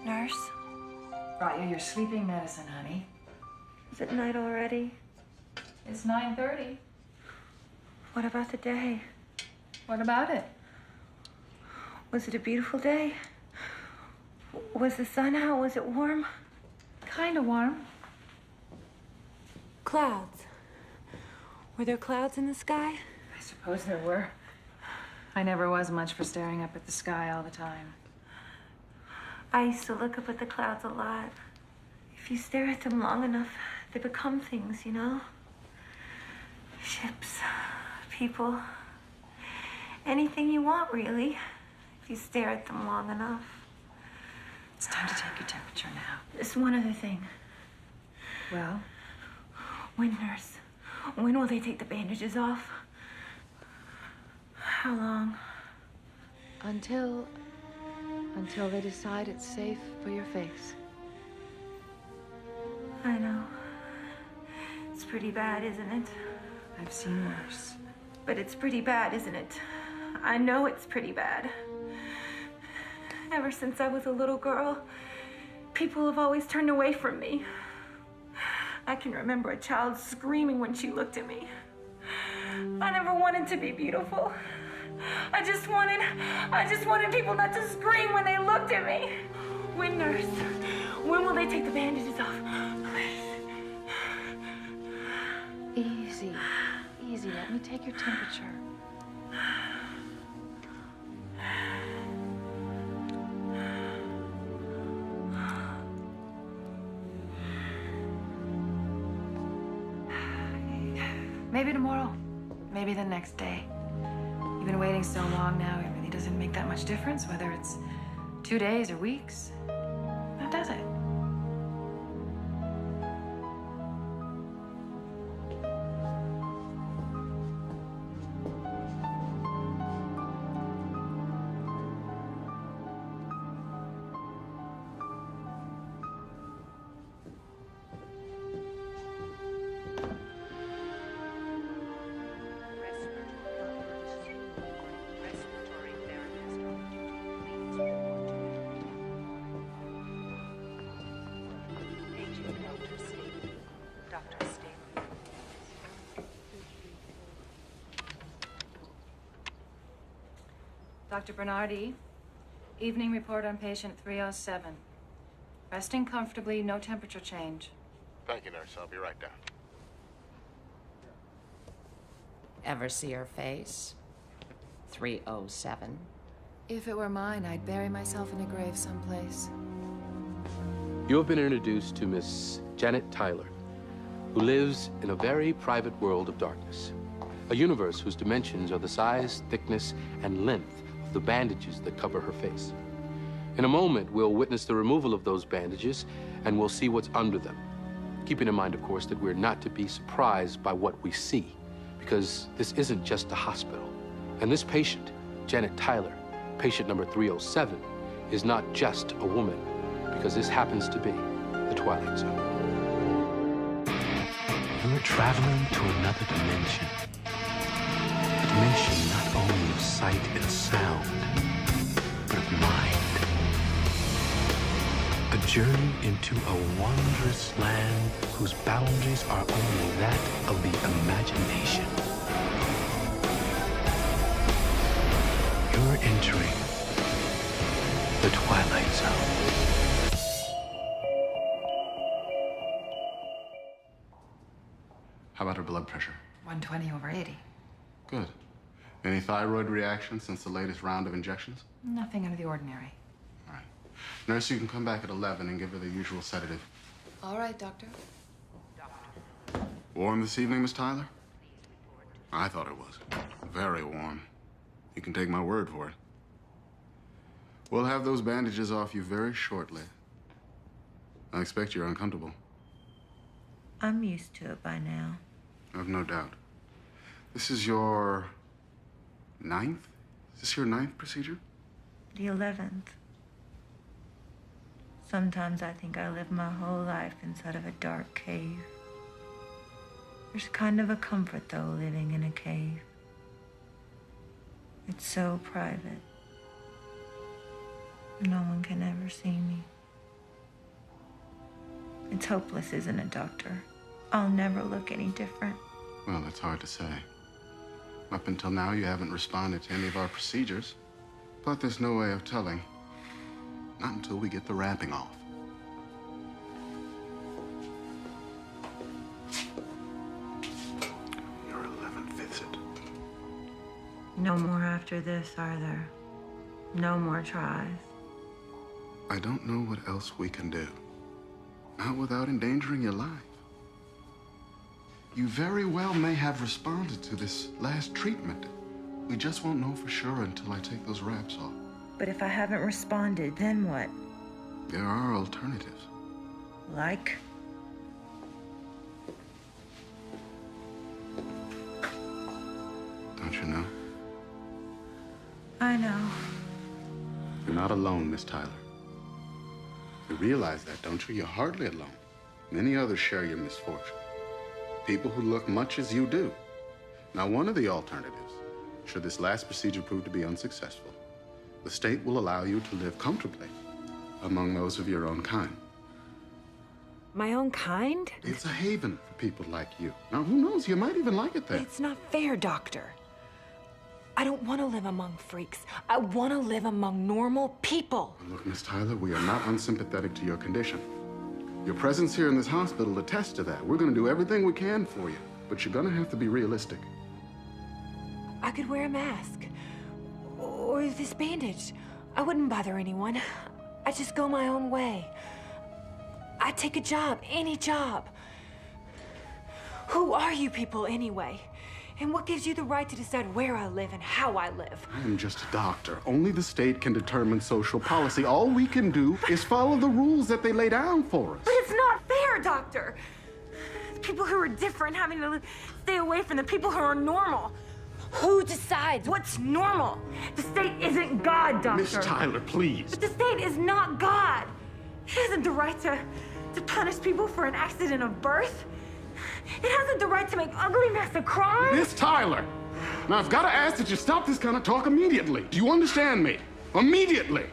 Nurse? Brought you your sleeping medicine, honey. Is it night already? It's 9:30. What about the day? What about it? Was it a beautiful day? Was the sun out? Was it warm? Kind of warm. Clouds. Were there clouds in the sky? I suppose there were. I never was much for staring up at the sky all the time. I used to look up at the clouds a lot. If you stare at them long enough, they become things, you know? Ships, people, anything you want, really, if you stare at them long enough. It's time to take your temperature now. There's one other thing. Well? When, nurse? When will they take the bandages off? How long? Until they decide it's safe for your face. I know. It's pretty bad, isn't it? I've seen worse. But it's pretty bad, isn't it? I know it's pretty bad. Ever since I was a little girl, people have always turned away from me. I can remember a child screaming when she looked at me. I never wanted to be beautiful. I just wanted people not to scream when they looked at me. When, nurse? When will they take the bandages off? Please. Easy. Let me take your temperature. Maybe tomorrow. Maybe the next day. You've been waiting so long now, it really doesn't make that much difference whether it's 2 days or weeks. Now, does it? Dr. Bernardi, evening report on patient 307. Resting comfortably, no temperature change. Thank you, nurse. I'll be right down. Ever see her face? 307. If it were mine, I'd bury myself in a grave someplace. You have been introduced to Miss Janet Tyler, who lives in a very private world of darkness. A universe whose dimensions are the size, thickness, and length of the bandages that cover her face. In a moment, we'll witness the removal of those bandages, and we'll see what's under them. Keeping in mind, of course, that we're not to be surprised by what we see, because this isn't just a hospital. And this patient, Janet Tyler, patient number 307, is not just a woman, because this happens to be the Twilight Zone. You're traveling to another dimension. A dimension not only of sight and sound, but of mind. A journey into a wondrous land whose boundaries are only that of the imagination. You're entering the Twilight Zone. How about her blood pressure? 120/80. Good. Any thyroid reaction since the latest round of injections? Nothing out of the ordinary. All right. Nurse, you can come back at 11 and give her the usual sedative. All right, doctor. Warm this evening, Miss Tyler? I thought it was. Very warm. You can take my word for it. We'll have those bandages off you very shortly. I expect you're uncomfortable. I'm used to it by now. I've no doubt. This is your 9th? Is this your 9th procedure? The 11th. Sometimes I think I lived my whole life inside of a dark cave. There's kind of a comfort, though, living in a cave. It's so private. No one can ever see me. It's hopeless, isn't it, Doctor? I'll never look any different. Well, that's hard to say. Up until now, you haven't responded to any of our procedures. But there's no way of telling. Not until we get the wrapping off. You're 11/5 it. No more after this, are there? No more tries. I don't know what else we can do. Not without endangering your life. You very well may have responded to this last treatment. We just won't know for sure until I take those wraps off. But if I haven't responded, then what? There are alternatives. Like? Don't you know? I know. You're not alone, Miss Tyler. You realize that, don't you? You're hardly alone. Many others share your misfortune. People who look much as you do. Now, one of the alternatives, should this last procedure prove to be unsuccessful, the state will allow you to live comfortably among those of your own kind. My own kind? It's a haven for people like you. Now, who knows? You might even like it there. But it's not fair, Doctor. I don't want to live among freaks. I want to live among normal people. Look, Miss Tyler, we are not unsympathetic to your condition. Your presence here in this hospital attests to that. We're going to do everything we can for you, but you're going to have to be realistic. I could wear a mask. Or this bandage. I wouldn't bother anyone. I'd just go my own way. I'd take a job, any job. Who are you people anyway? And what gives you the right to decide where I live and how I live? I am just a doctor. Only the state can determine social policy. All we can do is follow the rules that they lay down for us. But it's not fair, Doctor. The people who are different having to stay away from the people who are normal. Who decides what's normal? The state isn't God, Doctor. Miss Tyler, please. But the state is not God. It hasn't the right to punish people for an accident of birth. It hasn't the right to make ugly mess of crime. Miss Tyler! Now, I've got to ask that you stop this kind of talk immediately. Do you understand me? Immediately!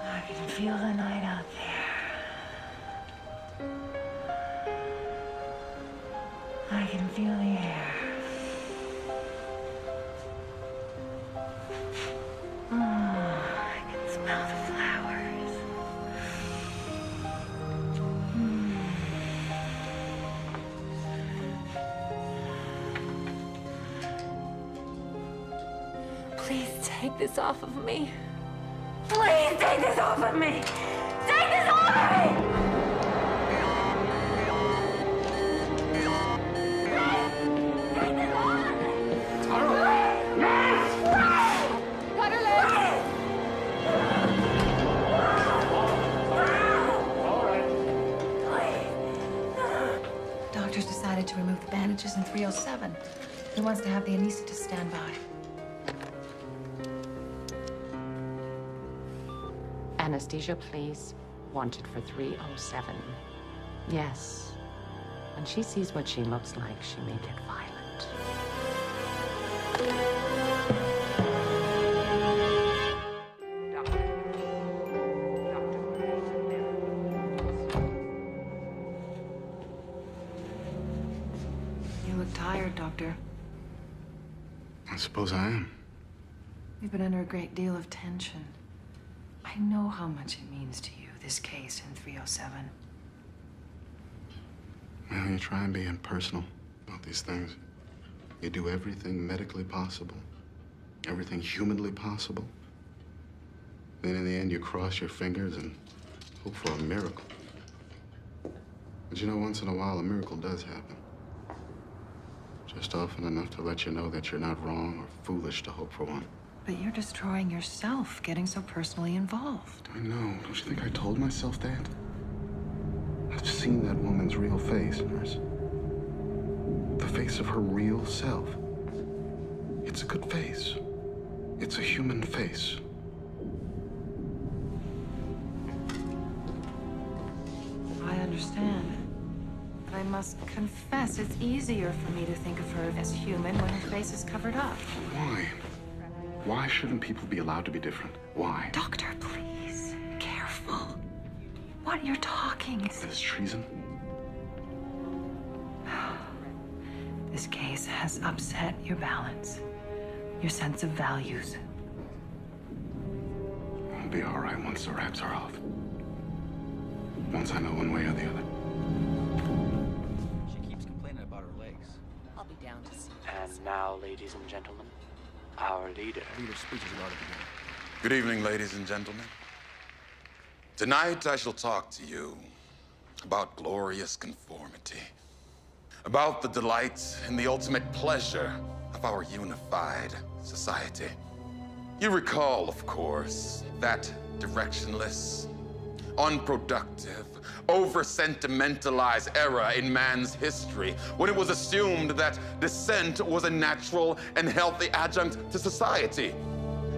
I can feel the night out there. I can feel the air. Oh, I can smell the flowers. Please take this off of me. Please take this off of me! Take this off of me! Doctors decided to remove the bandages in 307. He wants to have the anesthetist stand by. Anesthesia, please. Wanted for 307. Yes. When she sees what she looks like, she may get violent. You look tired, Doctor. I suppose I am. You've been under a great deal of tension. I know how much it means to you, this case in 307. Well, you try and be impersonal about these things. You do everything medically possible. everything humanly possible. Then in the end, you cross your fingers and hope for a miracle. But you know, once in a while, a miracle does happen. Just often enough to let you know that you're not wrong or foolish to hope for one. But you're destroying yourself, getting so personally involved. I know. Don't you think I told myself that? I've seen that woman's real face, nurse. The face of her real self. It's a good face. It's a human face. I understand. But I must confess, it's easier for me to think of her as human when her face is covered up. Why? Why shouldn't people be allowed to be different? Why? Doctor, please. Careful. What you're talking is... Is treason? This case has upset your balance, your sense of values. I'll be all right once the wraps are off. Once I know one way or the other. She keeps complaining about her legs. I'll be down to see. And now, ladies and gentlemen, our leader. The leader's speech is about to begin. Good evening, ladies and gentlemen. Tonight I shall talk to you about glorious conformity, about the delight and the ultimate pleasure of our unified society. You recall, of course, that directionless, unproductive, over-sentimentalized era in man's history when it was assumed that dissent was a natural and healthy adjunct to society.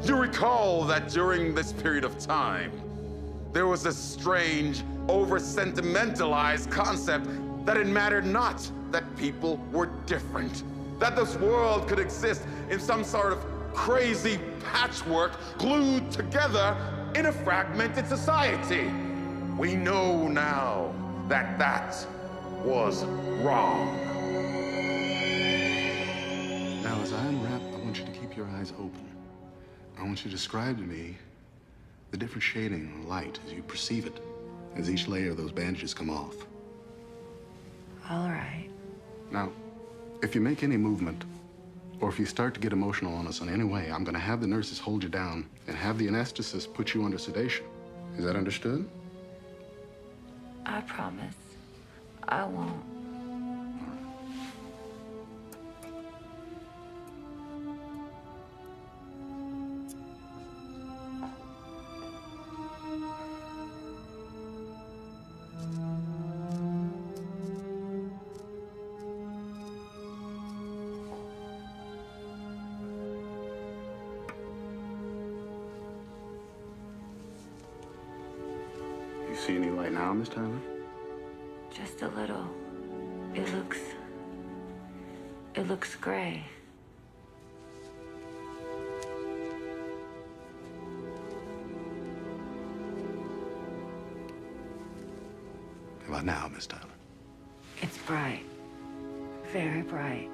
You recall that during this period of time, there was this strange, over-sentimentalized concept that it mattered not that people were different, that this world could exist in some sort of crazy patchwork glued together in a fragmented society. We know now that that was wrong. Now, as I unwrap, I want you to keep your eyes open. I want you to describe to me the different shading of light as you perceive it, as each layer of those bandages come off. All right. Now, if you make any movement, or if you start to get emotional on us in any way, I'm gonna have the nurses hold you down and have the anesthetist put you under sedation. Is that understood? I promise. I won't. You see any light now, Miss Tyler? Just a little. It looks gray. How about now, Miss Tyler? It's bright. Very bright.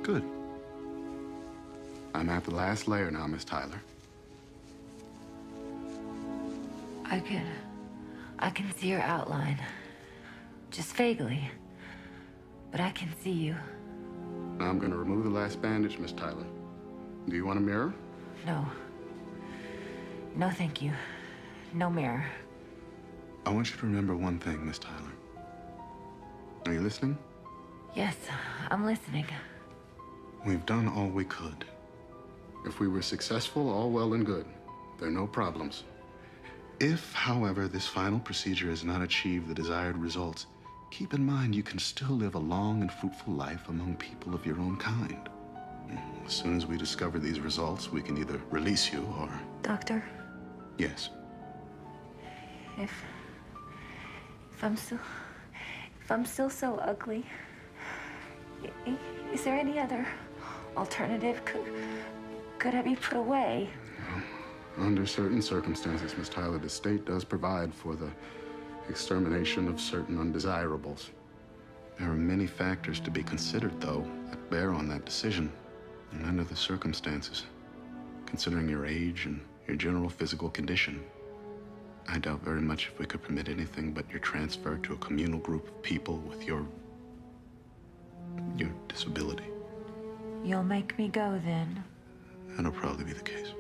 Good. I'm at the last layer now, Miss Tyler. I can see your outline. Just vaguely. But I can see you. Now I'm gonna remove the last bandage, Miss Tyler. Do you want a mirror? No. No, thank you. No mirror. I want you to remember one thing, Miss Tyler. Are you listening? Yes, I'm listening. We've done all we could. If we were successful, all well and good. There are no problems. If, however, this final procedure has not achieved the desired results, keep in mind you can still live a long and fruitful life among people of your own kind. As soon as we discover these results, we can either release you or... Doctor? Yes. If I'm still so ugly, is there any other alternative? Could I be put away? Under certain circumstances, Miss Tyler, the state does provide for the extermination of certain undesirables. There are many factors to be considered, though, that bear on that decision. And under the circumstances, considering your age and your general physical condition, I doubt very much if we could permit anything but your transfer to a communal group of people with your disability. You'll make me go then? That'll probably be the case.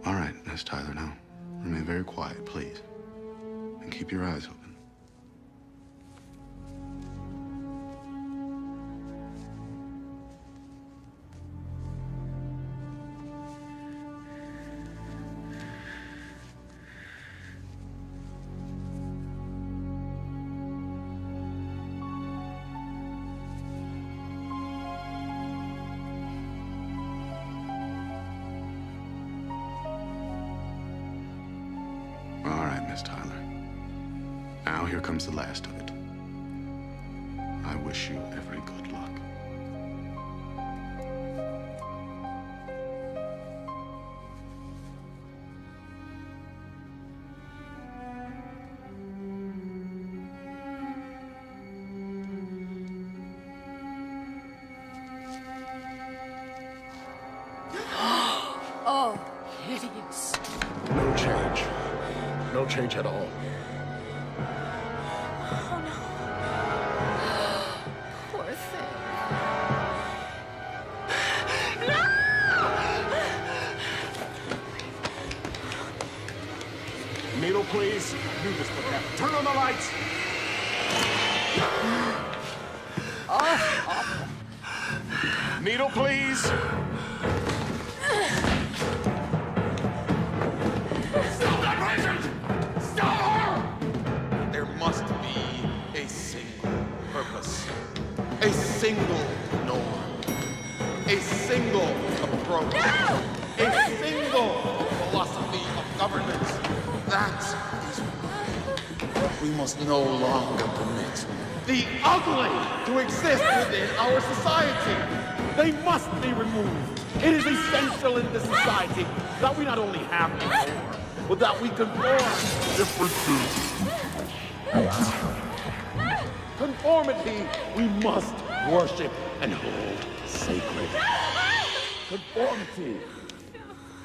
All right, Miss Tyler, now remain very quiet, please. And keep your eyes open. All right, Miss Tyler. Now here comes the last of it. I wish you every good luck. Oh, hideous. No change. No change at all. Oh, no. Poor thing. Needle, please. I knew this would happen. Turn on the lights. Needle, please. Stop that patient! Stop her! There must be a single purpose, a single norm, a single approach, a single philosophy of governance. That is why we must no longer permit the ugly to exist within our society. They must be removed. It is essential in this society that we not only have no more, but that we conform differences. Conformity we must worship and hold sacred. Conformity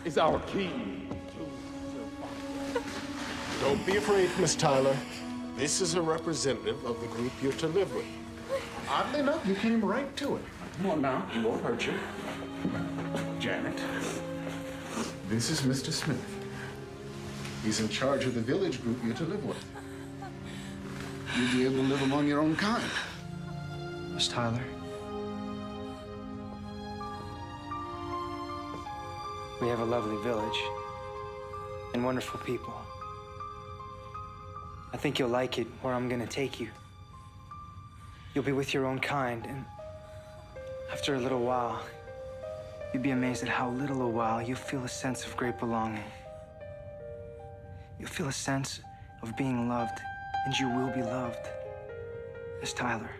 is our key to survival. Don't be afraid, Miss Tyler. This is a representative of the group you're to live with. Oddly enough, you came right to it. Come on now, he won't hurt you. Janet. This is Mr. Smith. He's in charge of the village group you're to live with. You'll be able to live among your own kind. Miss Tyler. We have a lovely village and wonderful people. I think you'll like it where I'm gonna take you. You'll be with your own kind, and after a little while, you'll be amazed at how little a while you feel a sense of great belonging. You'll feel a sense of being loved, and you will be loved, Miss Tyler.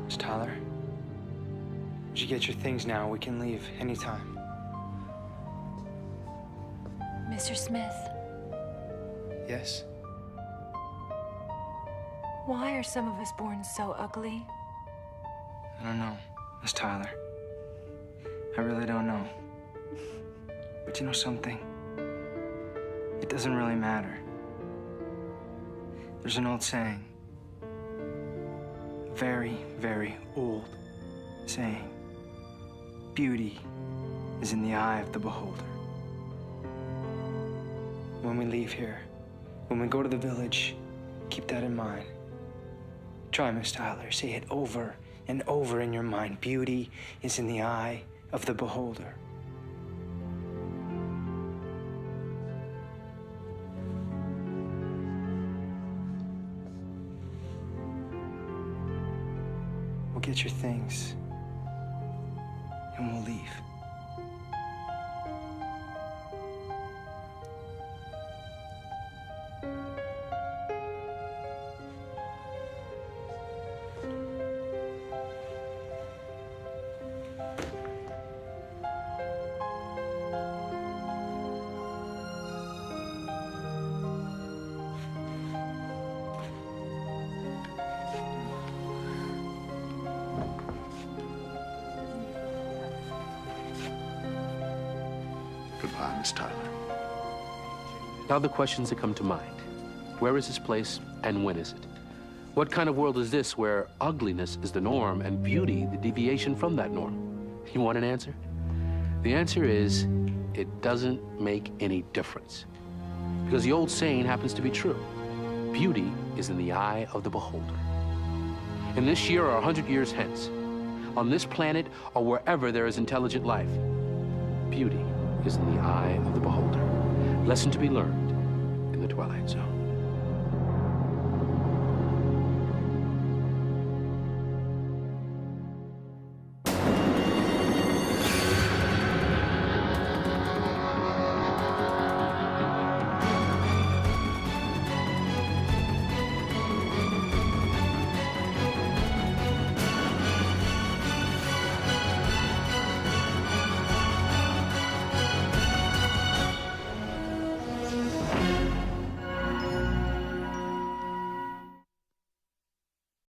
Miss Tyler, would you get your things now? We can leave anytime. Mr. Smith, Yes? why are some of us born so ugly? I don't know, Miss Tyler. I really don't know. But you know something? It doesn't really matter. There's an old saying. Very, very old saying. Beauty is in the eye of the beholder. When we leave here, when we go to the village, keep that in mind. Try, Miss Tyler, say it over and over in your mind. Beauty is in the eye of the beholder. We'll get your things, and we'll leave. Goodbye, Miss Tyler. Now the questions that come to mind. Where is this place and when is it? What kind of world is this where ugliness is the norm and beauty the deviation from that norm? You want an answer? The answer is, it doesn't make any difference. Because the old saying happens to be true. Beauty is in the eye of the beholder. In this year or 100 years hence, on this planet or wherever there is intelligent life, beauty is in the eye of the beholder. Lesson to be learned in the Twilight Zone.